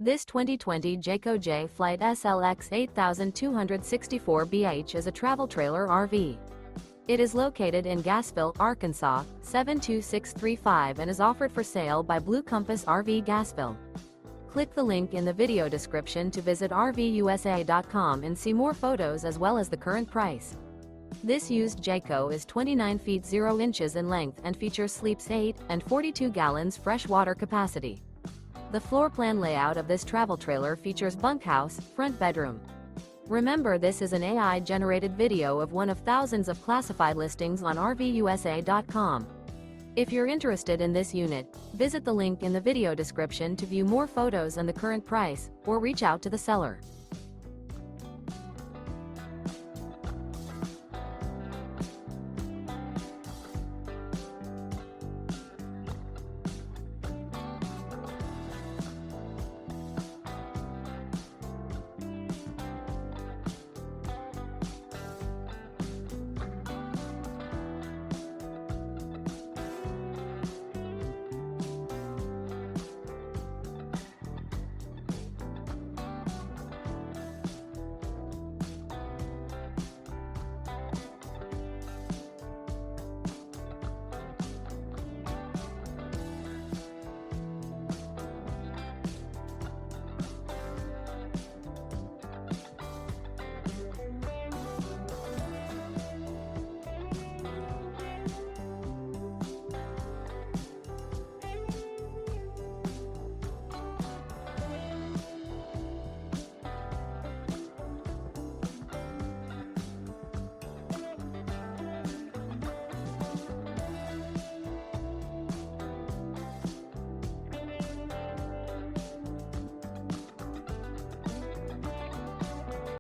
This 2020 Jayco Jay Flight SLX 8264 BH is a travel trailer RV. It is located in Gassville, Arkansas, 72635 and is offered for sale by Blue Compass RV Gassville. Click the link in the video description to visit RVUSA.com and see more photos as well as the current price. This used Jayco is 29 feet 0 inches in length and features sleeps 8 and 42 gallons fresh water capacity. The floor plan layout of this travel trailer features bunkhouse, front bedroom. Remember, this is an AI-generated video of one of thousands of classified listings on RVUSA.com. If you're interested in this unit, visit the link in the video description to view more photos and the current price, or reach out to the seller.